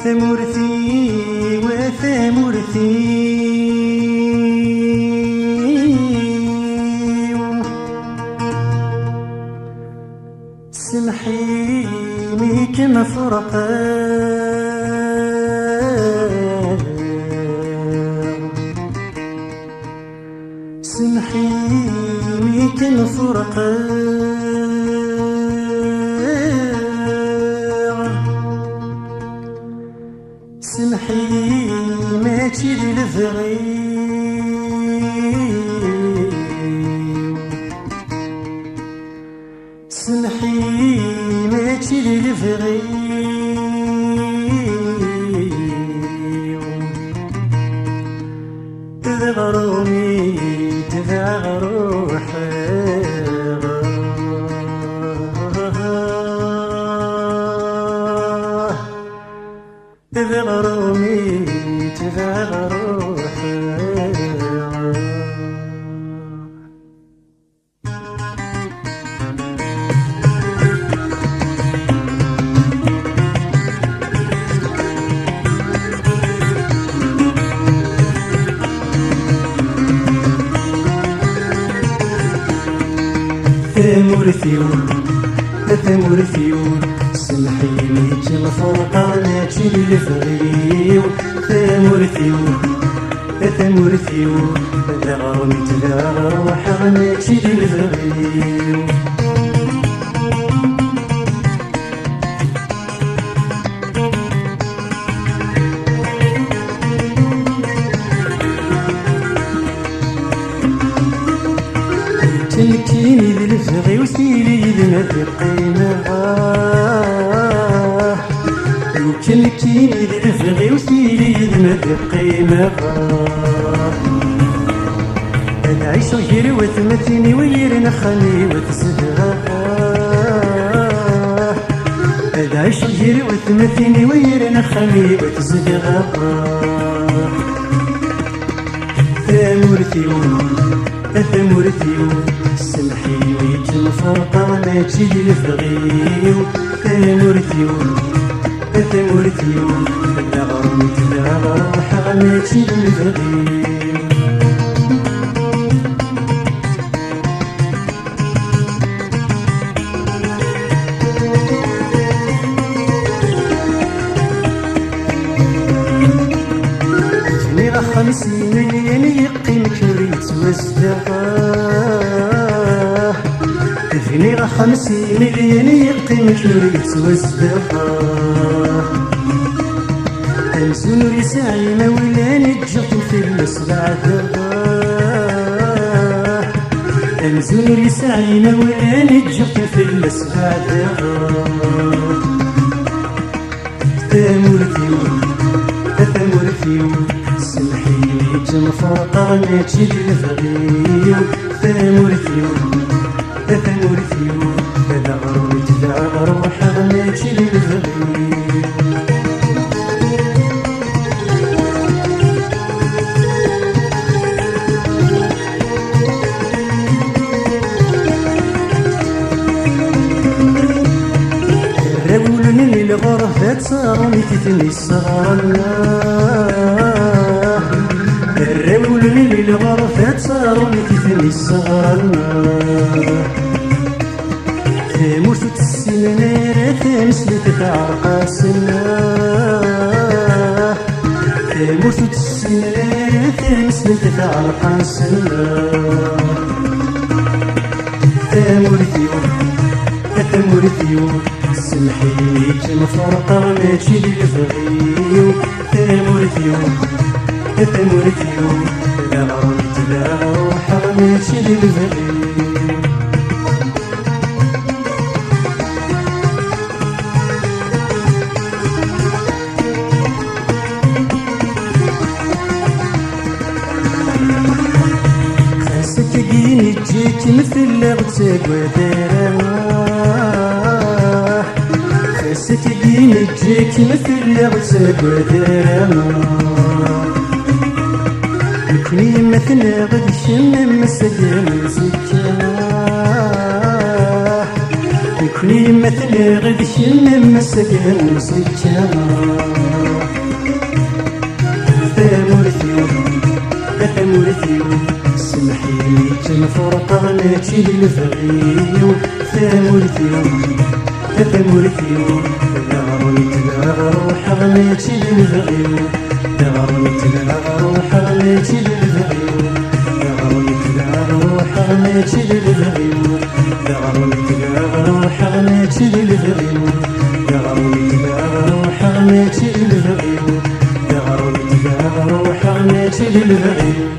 ثمورتي وثمورتي سمحيني كما فرقان، سمحيني كما فرقان، سمحي ماشي للفغي، سمحي ماشي للفغي، تذغروني تذغر روحي، تذغروني تذغر روحي. ثمورتيو ثمورتيو سمحيني كما فرقانا تشي للفغيو، ثمورتيو ثمورتيو تذغرني تذغر وحغنا تشي للفغيو. تمكيني للفغي وسيلي لما في قيمة، تمكيني للفغي وسيلي لما في قيمة، أدعيش غيري وثمتيني وير نخلي وتزدغا، أدعيش غيري وثمتيني وير نخلي وتزدغا. ثمورتيو ثمورتيو سمحيني كما فرقانا تشي للفغيو، ثمورتيو ثمورتيو تذغرني تذغر وحغنا تشي للفغيو. جني 50 مليون يقيمك نريد وزدقاه، فيني 50 مليون يقيمك نريد وزدقاه، أمزون رساعي ما ولاني تجرت في المسبع دغاه، أمزون رساعي ما ولاني تجرت في المسبع دغاه. ثمورتيو ثمورتيو سمحيني كما فرقانا تشي للفغيو، ثمورتيو ثمورتيو تذغرني تذغر وحغنا تشي للفغيو. راولني للغرفة صاروني تثني الصغرنا، راولني للغرفة صاروني تثني الصغرنا، ثمورت السنانير ثمسلت تعرقاسنا، ثمورت السنانير ثمسلت تعرقاسنا. ثمورتيو ثمورتيو سمحيني كما فرقانا تشي للفغيو، ثمورتيو ثمورتيو تذغرني تذغر وحغنا تشي للفغيو. خاصك تجيني تجيك مثل لغتك ودارها، خاصك تجيني تجيك مثل لغتك ودارها، كوني مثل غد شم مسجل سكنا، مثلي غد شلم مسكن مسجا ثامورثيو سمحيلي تنفرقا ناتي للفغيو ثامورثيو داروني تلا روحا ناتي للفغيو داروني تلا روحا ناتي للفغيو داروني تلا روحا ناتي للفغيو داروني تلا روحا ناتي للفغيو داروني تلا روحا ناتي للفغيو داروني تلا روحا ناتي للفغيو